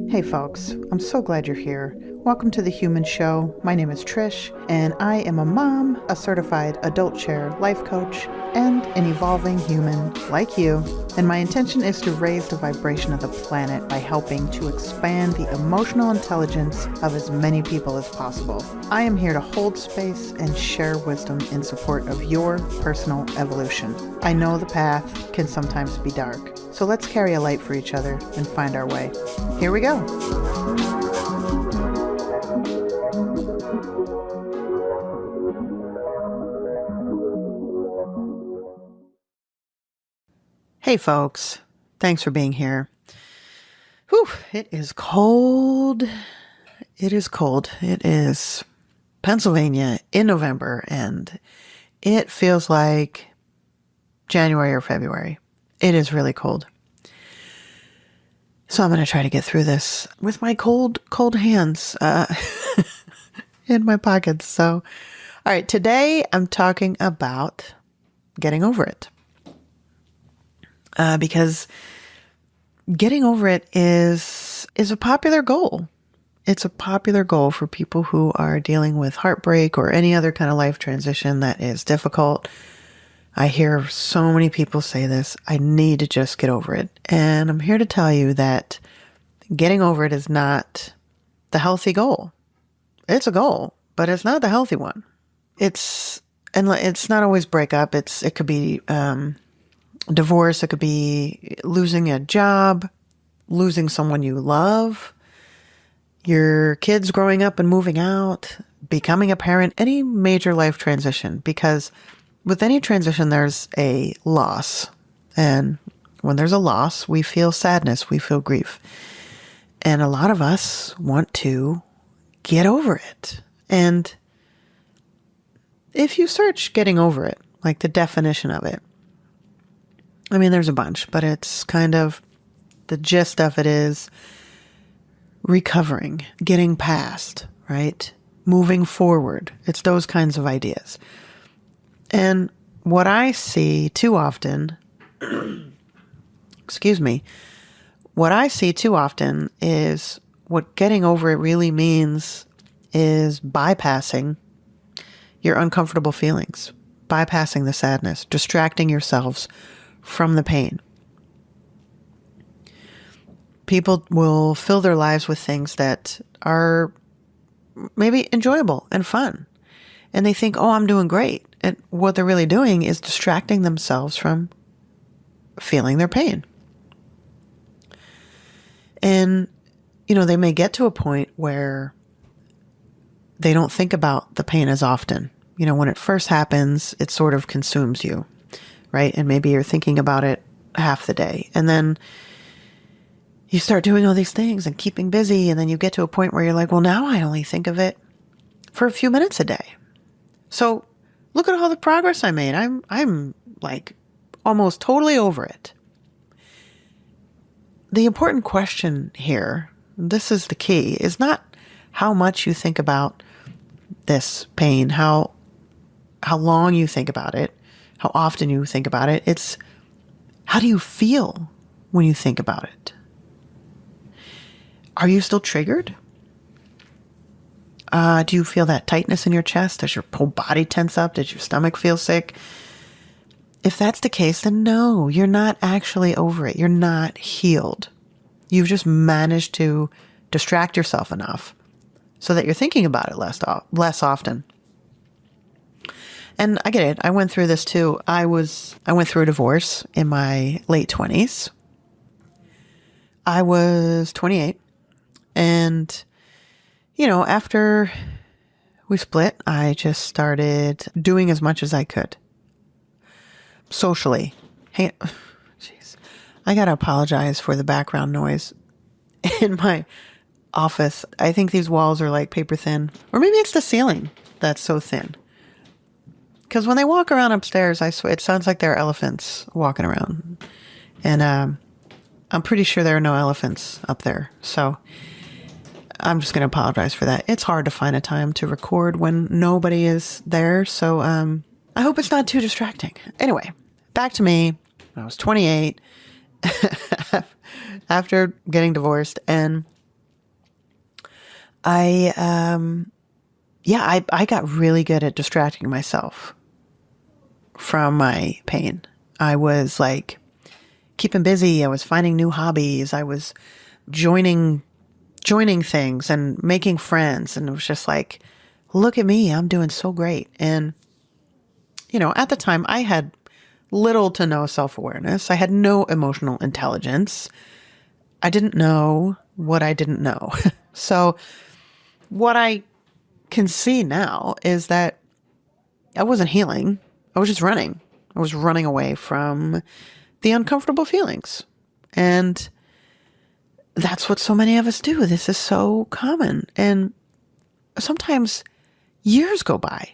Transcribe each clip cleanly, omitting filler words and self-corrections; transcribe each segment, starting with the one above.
Hey folks, I'm so glad you're here. Welcome to The Human Show. My name is Trish, and I am a mom, a certified adult chair life coach, and an evolving human like you. And my intention is to raise the vibration of the planet by helping to expand the emotional intelligence of as many people as possible. I am here to hold space and share wisdom in support of your personal evolution. I know the path can sometimes be dark, so let's carry a light for each other and find our way. Here we go. Hey folks, thanks for being here. Whew, it is cold. It is cold. It is Pennsylvania in November, and it feels like January or February. It is really cold. So I'm going to try to get through this with my cold hands in my pockets. So, all right, today I'm talking about getting over it. Because getting over it is a popular goal. It's a popular goal for people who are dealing with heartbreak or any other kind of life transition that is difficult. I hear so many people say this, I need to just get over it. And I'm here to tell you that getting over it is not the healthy goal. It's a goal, but it's not the healthy one. It's not always breakup. It could be divorce. It could be losing a job, losing someone you love, your kids growing up and moving out, becoming a parent, any major life transition, because with any transition, there's a loss. And when there's a loss, we feel sadness, we feel grief. And a lot of us want to get over it. And if you search getting over it, like the definition of it, I mean, there's a bunch, but it's kind of the gist of it is recovering, getting past, right? Moving forward. It's those kinds of ideas. And what I see too often, what I see too often is what getting over it really means is bypassing your uncomfortable feelings, bypassing the sadness, distracting yourselves from the pain. People will fill their lives with things that are maybe enjoyable and fun. And they think, oh, I'm doing great. And what they're really doing is distracting themselves from feeling their pain. And, they may get to a point where they don't think about the pain as often. When it first happens, it sort of consumes you, right? And maybe you're thinking about it half the day. And then you start doing all these things and keeping busy. And then you get to a point where you're like, well, now I only think of it for a few minutes a day. So look at all the progress I made. I'm like almost totally over it. The important question here, this is the key, is not how much you think about this pain, how long you think about it, how often you think about it. It's how do you feel when you think about it? Are you still triggered? Do you feel that tightness in your chest? Does your whole body tense up? Does your stomach feel sick? If that's the case, then no, you're not actually over it. You're not healed. You've just managed to distract yourself enough so that you're thinking about it less often. And I get it. I went through this too. I went through a divorce in my late 20s. I was 28. And, after we split, I just started doing as much as I could. Socially. Hey, jeez. I got to apologize for the background noise in my office. I think these walls are like paper thin. Or maybe it's the ceiling that's so thin. Because when they walk around upstairs, I swear, it sounds like there are elephants walking around. And I'm pretty sure there are no elephants up there. So I'm just going to apologize for that. It's hard to find a time to record when nobody is there. So I hope it's not too distracting. Anyway, back to me. I was 28. after getting divorced. And I got really good at distracting myself from my pain. I was like keeping busy. I was finding new hobbies. I was joining things and making friends. And it was just like, look at me, I'm doing so great. And, at the time I had little to no self-awareness. I had no emotional intelligence. I didn't know what I didn't know. So what I can see now is that I wasn't healing. I was just running. I was running away from the uncomfortable feelings. And that's what so many of us do. This is so common. And sometimes years go by.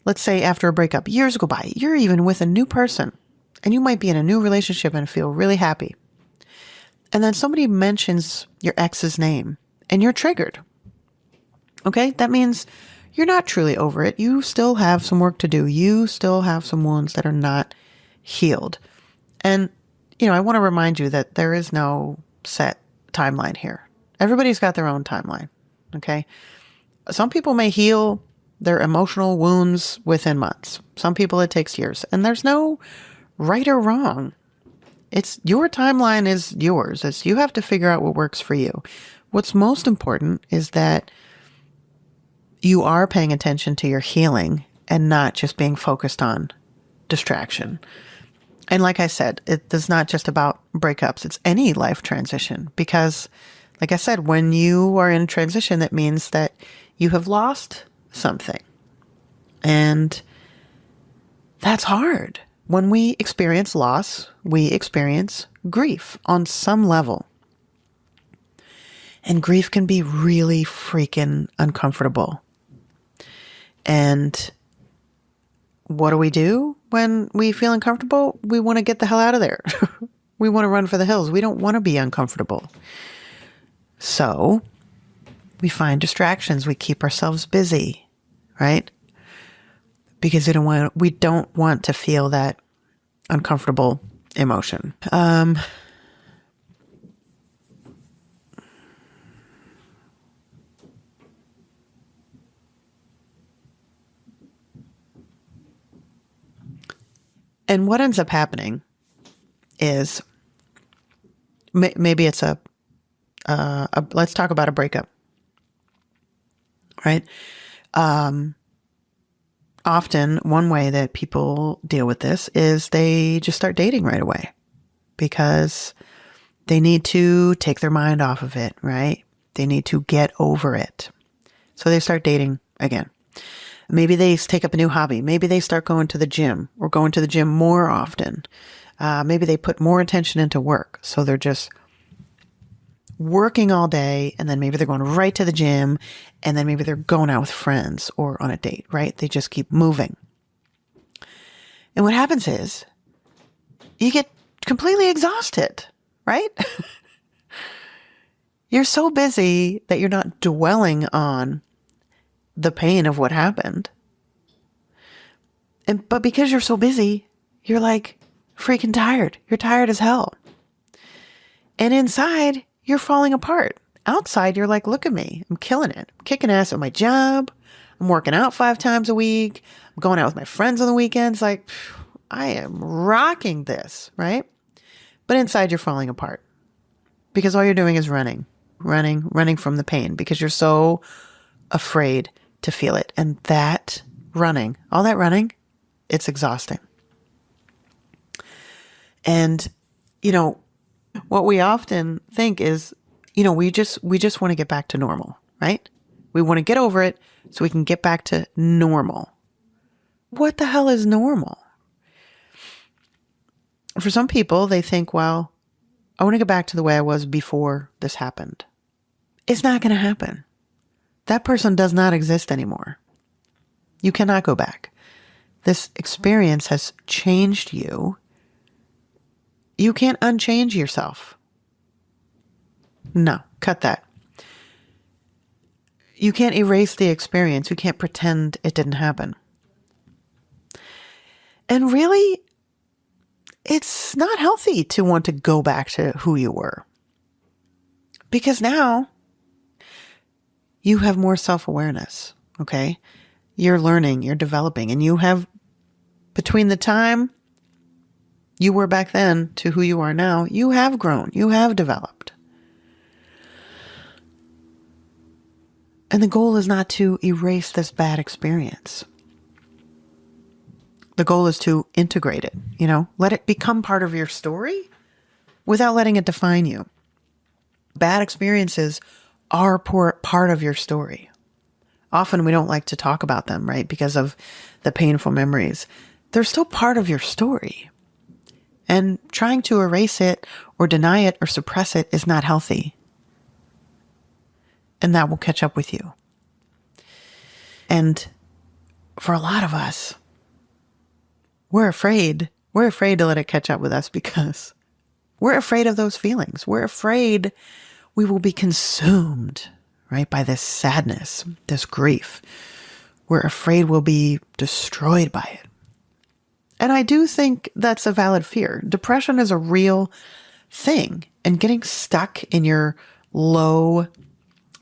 Let's say after a breakup, years go by. You're even with a new person and you might be in a new relationship and feel really happy. And then somebody mentions your ex's name and you're triggered. Okay? That means you're not truly over it. You still have some work to do. You still have some wounds that are not healed. And, I want to remind you that there is no set timeline here. Everybody's got their own timeline. Okay? Some people may heal their emotional wounds within months. Some people it takes years. And there's no right or wrong. It's your timeline is yours. You have to figure out what works for you. What's most important is that you are paying attention to your healing and not just being focused on distraction. And like I said, it is not just about breakups. It's any life transition because, like I said, when you are in transition, that means that you have lost something. And that's hard. When we experience loss, we experience grief on some level. And grief can be really freaking uncomfortable. And what do we do when we feel uncomfortable? We want to get the hell out of there. We want to run for the hills. We don't want to be uncomfortable. So we find distractions. We keep ourselves busy, right? Because we don't want to feel that uncomfortable emotion. And what ends up happening is maybe it's let's talk about a breakup, right? Often one way that people deal with this is they just start dating right away because they need to take their mind off of it, right? They need to get over it. So they start dating again. Maybe they take up a new hobby. Maybe they start going to the gym or going to the gym more often. Maybe they put more attention into work. So they're just working all day and then maybe they're going right to the gym and then maybe they're going out with friends or on a date, right? They just keep moving. And what happens is you get completely exhausted, right? You're so busy that you're not dwelling on the pain of what happened. But because you're so busy, you're like freaking tired. You're tired as hell. And inside, you're falling apart. Outside, you're like, look at me. I'm killing it. I'm kicking ass at my job. I'm working out 5 times a week. I'm going out with my friends on the weekends. Like, I am rocking this, right? But inside, you're falling apart because all you're doing is running from the pain because you're so afraid to feel it. And all that running, it's exhausting. And, what we often think is, we just want to get back to normal, right? We want to get over it so we can get back to normal. What the hell is normal? For some people, they think, well, I want to get back to the way I was before this happened. It's not going to happen. That person does not exist anymore. You cannot go back. This experience has changed you. You can't unchange yourself. No, cut that. You can't erase the experience. You can't pretend it didn't happen. And really, it's not healthy to want to go back to who you were. Because now you have more self-awareness, okay? You're learning, you're developing, and you have, between the time you were back then to who you are now, you have grown, you have developed. And the goal is not to erase this bad experience. The goal is to integrate it, let it become part of your story without letting it define you. Bad experiences are part of your story. Often we don't like to talk about them, right? Because of the painful memories. They're still part of your story. And trying to erase it or deny it or suppress it is not healthy. And that will catch up with you. And for a lot of us, we're afraid to let it catch up with us because we're afraid of those feelings. We're afraid we will be consumed, right, by this sadness, this grief. We're afraid we'll be destroyed by it. And I do think that's a valid fear. Depression is a real thing. And getting stuck in your low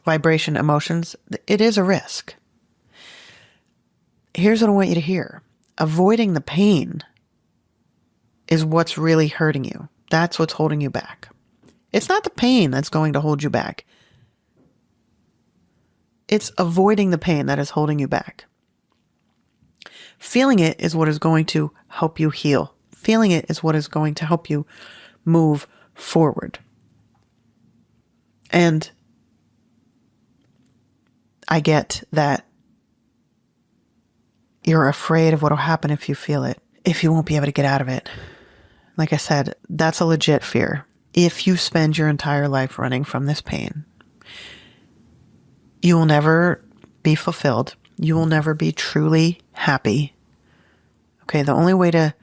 vibration emotions, it is a risk. Here's what I want you to hear. Avoiding the pain is what's really hurting you. That's what's holding you back. It's not the pain that's going to hold you back. It's avoiding the pain that is holding you back. Feeling it is what is going to help you heal. Feeling it is what is going to help you move forward. And I get that you're afraid of what will happen if you feel it, if you won't be able to get out of it. Like I said, that's a legit fear. If you spend your entire life running from this pain, you will never be fulfilled. You will never be truly happy. Okay, the only way to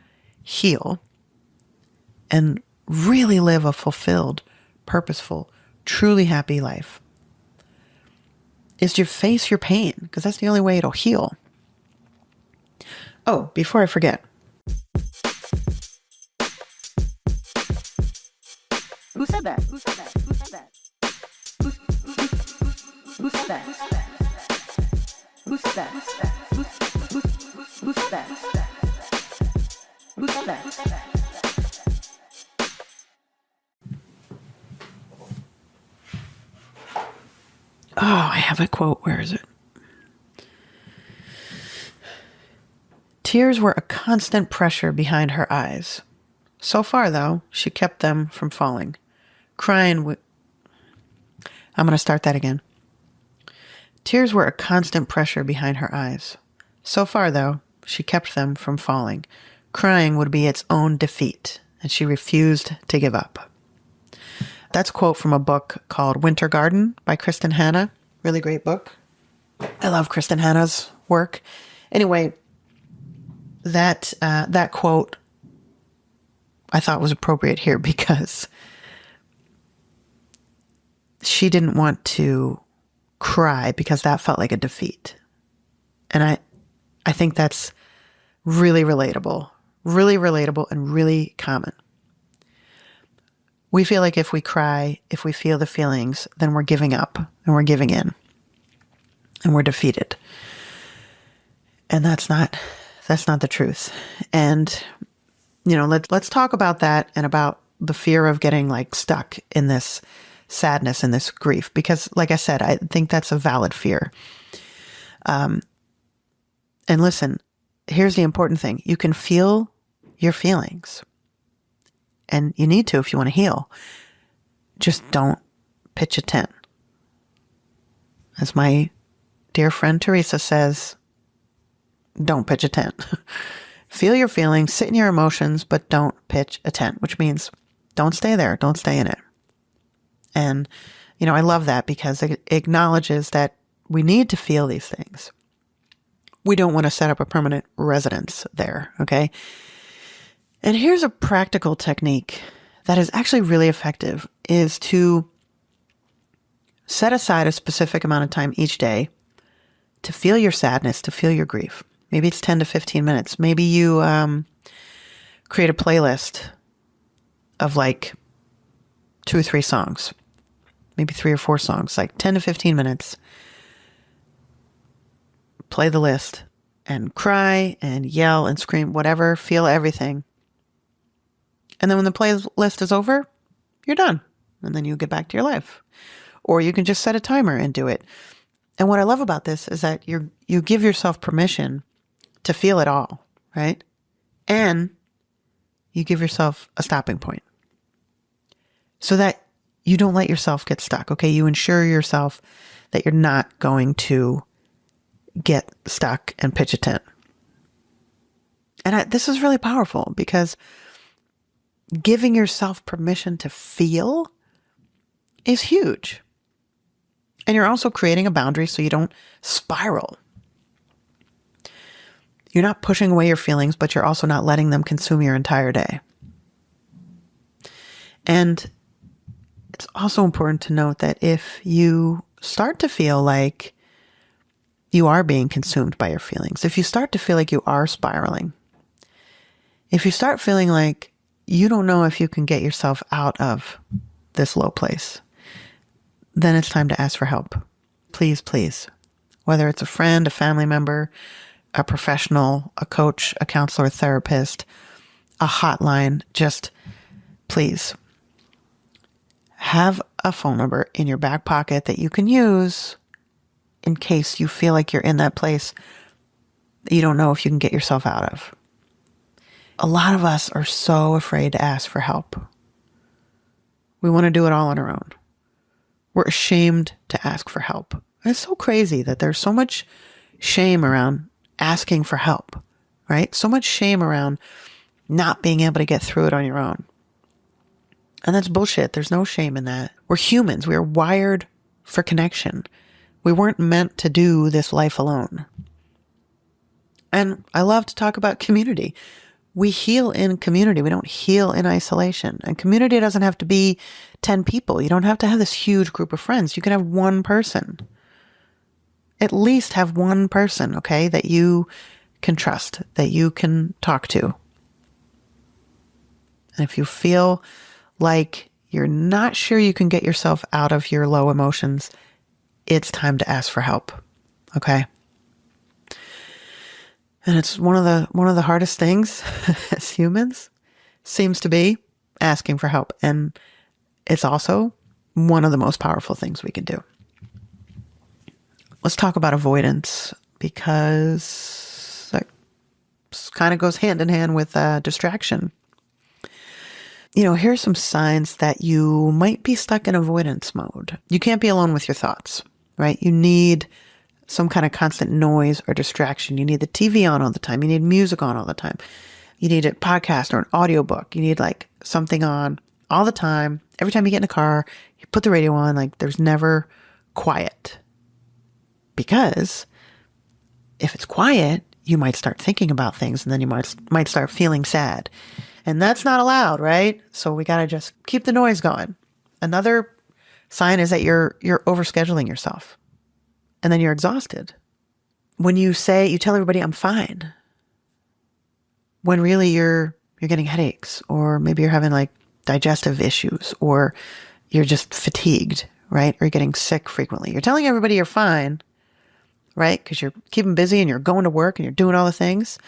heal and really live a fulfilled, purposeful, truly happy life is to face your pain, because that's the only way it'll heal. Oh, before I forget. Who said that? Who said that? Who said that? Who said that? Who said that? Who said that? Who said that? Who said that? Oh, I have a quote. Where is it? Tears were a constant pressure behind her eyes. So far, though, she kept them from falling. Crying I'm going to start that again. Tears were a constant pressure behind her eyes. So far, though, she kept them from falling. Crying would be its own defeat, and she refused to give up. That's a quote from a book called Winter Garden by Kristen Hanna. Really great book. I love Kristen Hanna's work. Anyway, that quote I thought was appropriate here because she didn't want to cry because that felt like a defeat. And I think that's really relatable and really common. We feel like if we cry, if we feel the feelings, then we're giving up and we're giving in and we're defeated. And that's not the truth. And, let's talk about that and about the fear of getting like stuck in this sadness and this grief, because like I said, I think that's a valid fear. And listen, here's the important thing. You can feel your feelings. And you need to if you want to heal. Just don't pitch a tent. As my dear friend Teresa says, don't pitch a tent. Feel your feelings, sit in your emotions, but don't pitch a tent, which means don't stay there. Don't stay in it. And, I love that because it acknowledges that we need to feel these things. We don't want to set up a permanent residence there, okay? And here's a practical technique that is actually really effective, is to set aside a specific amount of time each day to feel your sadness, to feel your grief. Maybe it's 10 to 15 minutes. Maybe you create a playlist of like 2 or 3 songs, maybe 3 or 4 songs, like 10 to 15 minutes. Play the list and cry and yell and scream, whatever, feel everything. And then when the playlist is over, you're done. And then you get back to your life. Or you can just set a timer and do it. And what I love about this is that you give yourself permission to feel it all, right? And you give yourself a stopping point so that you don't let yourself get stuck, okay? You ensure yourself that you're not going to get stuck and pitch a tent. And this is really powerful because giving yourself permission to feel is huge. And you're also creating a boundary so you don't spiral. You're not pushing away your feelings, but you're also not letting them consume your entire day. And it's also important to note that if you start to feel like you are being consumed by your feelings, if you start to feel like you are spiraling, if you start feeling like you don't know if you can get yourself out of this low place, then it's time to ask for help. Please, please. Whether it's a friend, a family member, a professional, a coach, a counselor, a therapist, a hotline, just please have a phone number in your back pocket that you can use in case you feel like you're in that place that you don't know if you can get yourself out of. A lot of us are so afraid to ask for help. We want to do it all on our own. We're ashamed to ask for help. And it's so crazy that there's so much shame around asking for help, right? So much shame around not being able to get through it on your own. And that's bullshit. There's no shame in that. We're humans. We are wired for connection. We weren't meant to do this life alone. And I love to talk about community. We heal in community. We don't heal in isolation. And community doesn't have to be 10 people. You don't have to have this huge group of friends. You can have one person. At least have one person, okay, that you can trust, that you can talk to. And if you feel like you're not sure you can get yourself out of your low emotions, it's time to ask for help, okay? And it's one of the hardest things as humans seems to be asking for help. And it's also one of the most powerful things we can do. Let's talk about avoidance because that kind of goes hand in hand with distraction. You know, here's some signs that you might be stuck in avoidance mode. You can't be alone with your thoughts, right? You need some kind of constant noise or distraction. You need the TV on all the time. You need music on all the time. You need a podcast or an audiobook. You need like something on all the time. Every time you get in a car, you put the radio on, like there's never quiet. Because if it's quiet, you might start thinking about things and then you might start feeling sad. And that's not allowed, right? So we got to just keep the noise going. Another sign is that you're overscheduling yourself. And then you're exhausted. When you tell everybody I'm fine, when really you're getting headaches, or maybe you're having like digestive issues, or you're just fatigued, right? Or you're getting sick frequently. You're telling everybody you're fine, right? Because you're keeping busy and you're going to work and you're doing all the things,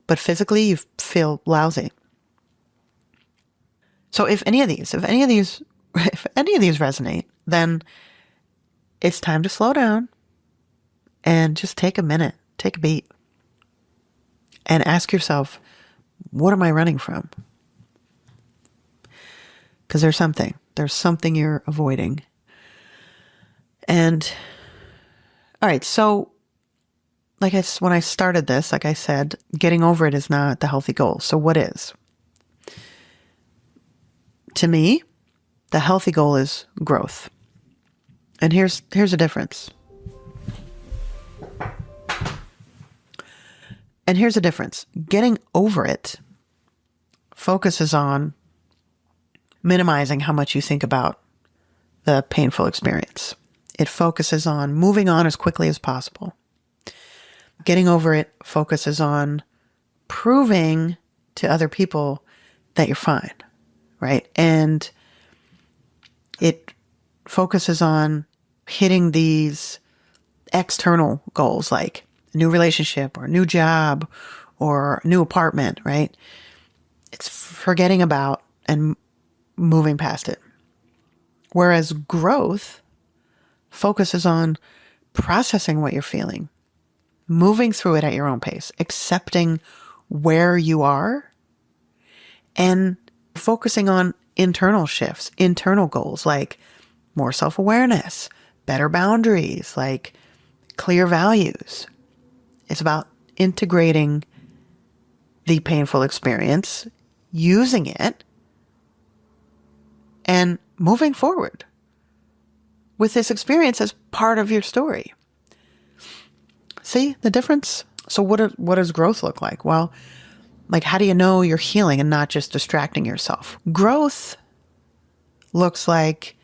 but physically you feel lousy. So if any of these resonate, then it's time to slow down and just take a minute, take a beat, and ask yourself, what am I running from? Because there's something you're avoiding. And all right, so when I started this, like I said, getting over it is not the healthy goal. So what is? To me, the healthy goal is growth. And here's a difference. And here's the difference. Getting over it focuses on minimizing how much you think about the painful experience. It focuses on moving on as quickly as possible. Getting over it focuses on proving to other people that you're fine, right? And it focuses on hitting these external goals like a new relationship or a new job or a new apartment, right? It's forgetting about and moving past it. Whereas growth focuses on processing what you're feeling, moving through it at your own pace, accepting where you are, and focusing on internal shifts, internal goals like more self-awareness, better boundaries, like clear values. It's about integrating the painful experience, using it, and moving forward with this experience as part of your story. See the difference? So what does growth look like? Well, like, how do you know you're healing and not just distracting yourself? Growth looks like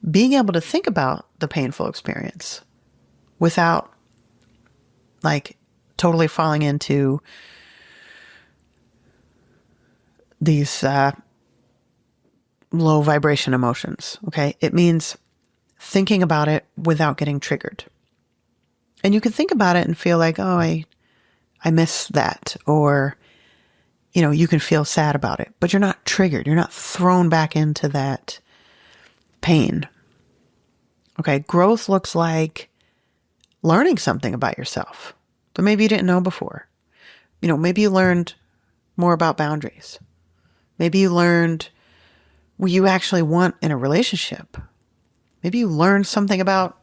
being able to think about the painful experience without like totally falling into these low vibration emotions. Okay. It means thinking about it without getting triggered. And you can think about it and feel like, oh, I miss that. Or, you can feel sad about it, but you're not triggered. You're not thrown back into that pain. Okay. Growth looks like learning something about yourself that maybe you didn't know before. Maybe you learned more about boundaries. Maybe you learned what you actually want in a relationship. Maybe you learned something about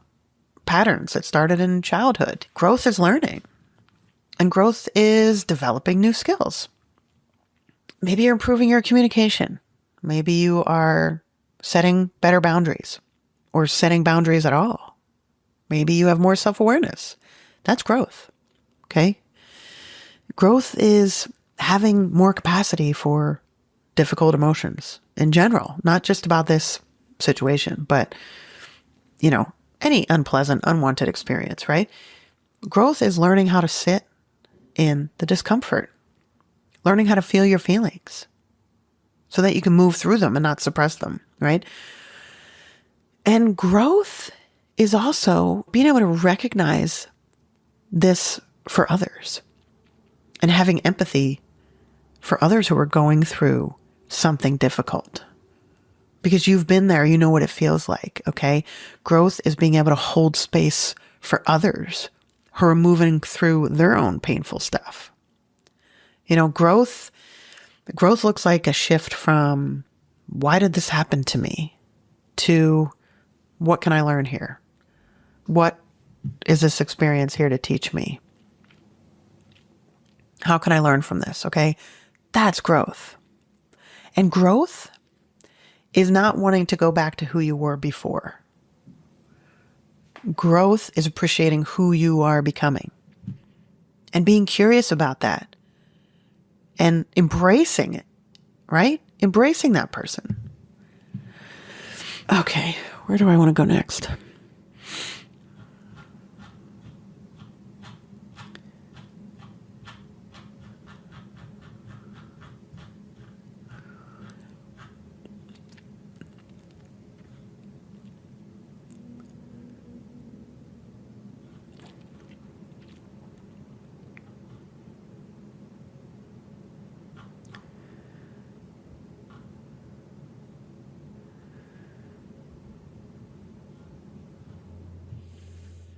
patterns that started in childhood. Growth is learning, and growth is developing new skills. Maybe you're improving your communication. Maybe you are setting better boundaries or setting boundaries at all. Maybe you have more self-awareness. That's growth. Okay. Growth is having more capacity for difficult emotions in general, not just about this situation, but, any unpleasant, unwanted experience, right? Growth is learning how to sit in the discomfort, learning how to feel your feelings so that you can move through them and not suppress them, right? And growth is also being able to recognize this for others and having empathy for others who are going through something difficult. Because you've been there, you know what it feels like, okay? Growth is being able to hold space for others who are moving through their own painful stuff. Growth looks like a shift from, why did this happen to me? To, what can I learn here? What is this experience here to teach me? How can I learn from this? Okay. That's growth. And growth is not wanting to go back to who you were before. Growth is appreciating who you are becoming and being curious about that and embracing it, right? Embracing that person. Okay. Where do I want to go next?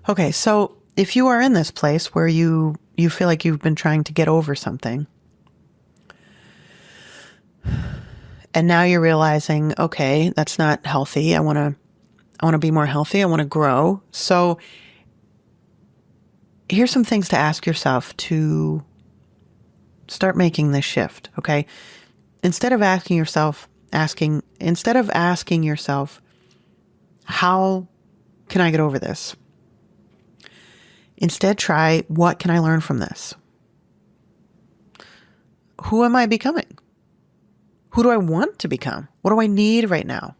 Okay, so if you are in this place where you feel like you've been trying to get over something, and now you're realizing, okay, that's not healthy. I want to be more healthy. I want to grow. So here's some things to ask yourself to start making this shift, okay? Instead of asking yourself, how can I get over this? Instead, try, what can I learn from this? Who am I becoming? Who do I want to become? What do I need right now?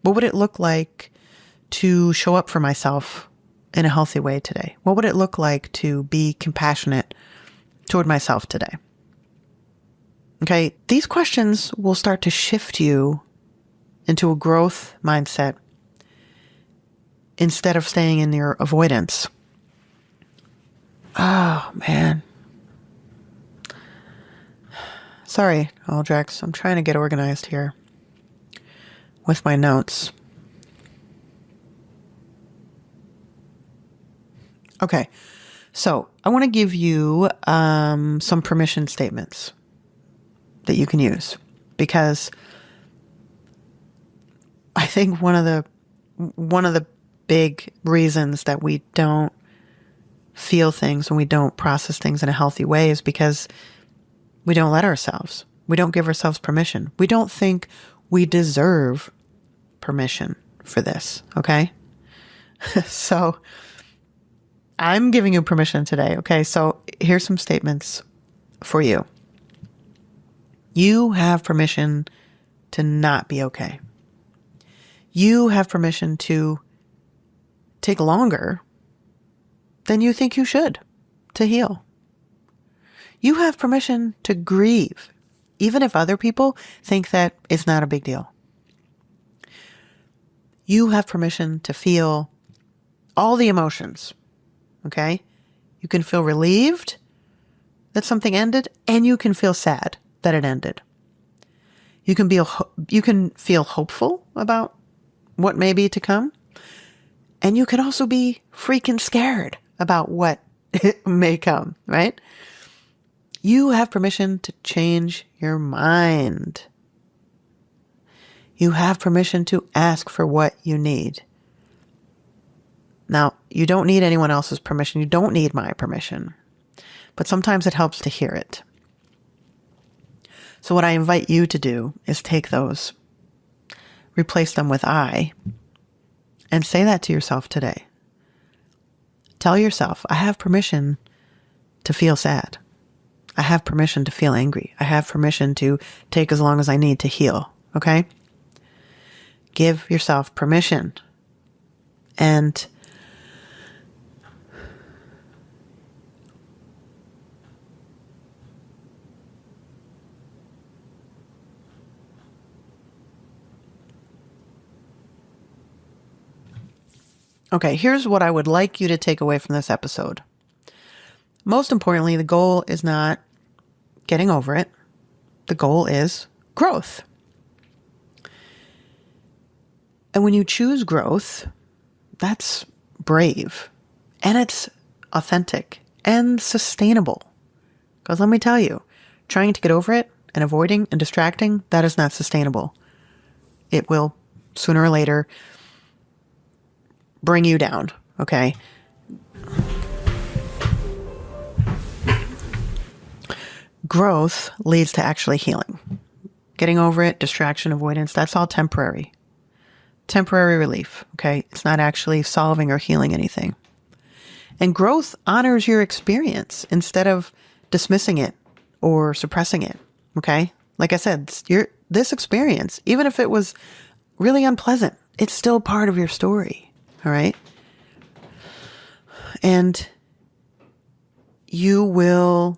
What would it look like to show up for myself in a healthy way today? What would it look like to be compassionate toward myself today? Okay. These questions will start to shift you into a growth mindset instead of staying in your avoidance. Oh, man. Sorry, Aldrex. I'm trying to get organized here with my notes. Okay. So I want to give you some permission statements that you can use, because I think one of the big reasons that we don't feel things and we don't process things in a healthy way is because we don't let ourselves. We don't give ourselves permission. We don't think we deserve permission for this, okay? So I'm giving you permission today, okay? So here's some statements for you. You have permission to not be okay. You have permission to take longer than you think you should to heal. You have permission to grieve, even if other people think that it's not a big deal. You have permission to feel all the emotions, okay? You can feel relieved that something ended, and you can feel sad that it ended. You can feel hopeful about what may be to come, and you can also be freaking scared about what may come, right? You have permission to change your mind. You have permission to ask for what you need. Now, you don't need anyone else's permission. You don't need my permission. But sometimes it helps to hear it. So what I invite you to do is take those, replace them with I, and say that to yourself today. Tell yourself, I have permission to feel sad. I have permission to feel angry. I have permission to take as long as I need to heal. Okay? Give yourself permission. And okay, here's what I would like you to take away from this episode. Most importantly, the goal is not getting over it. The goal is growth. And when you choose growth, that's brave, and it's authentic and sustainable. Because let me tell you, trying to get over it and avoiding and distracting, that is not sustainable. It will, sooner or later, bring you down, okay? Growth leads to actually healing. Getting over it, distraction, avoidance, that's all temporary. Temporary relief, okay? It's not actually solving or healing anything. And growth honors your experience instead of dismissing it or suppressing it, okay? Like I said, this experience, even if it was really unpleasant, it's still part of your story, all right? And you will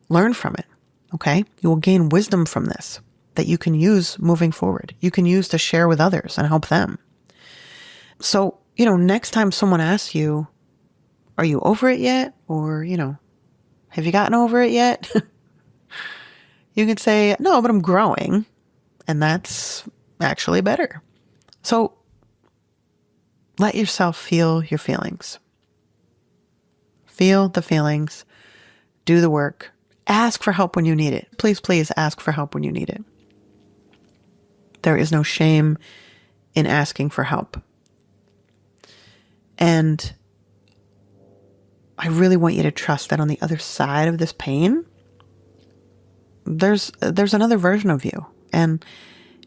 learn from it, okay? You will gain wisdom from this that you can use moving forward. You can use to share with others and help them. So, next time someone asks you, are you over it yet? Or, have you gotten over it yet? You can say, no, but I'm growing. And that's actually better. So let yourself feel your feelings. Feel the feelings. Do the work. Ask for help when you need it. Please, please ask for help when you need it. There is no shame in asking for help. And I really want you to trust that on the other side of this pain, there's another version of you. And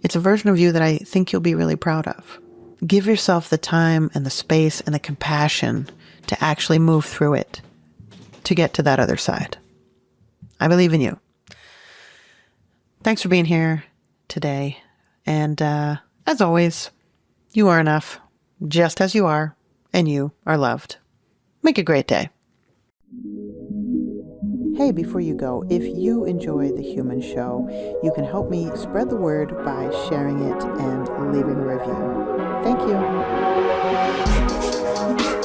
it's a version of you that I think you'll be really proud of. Give yourself the time and the space and the compassion to actually move through it to get to that other side. I believe in you. Thanks for being here today. And as always, you are enough, just as you are, and you are loved. Make a great day. Hey, before you go, if you enjoy The Human Show, you can help me spread the word by sharing it and leaving a review. Thank you.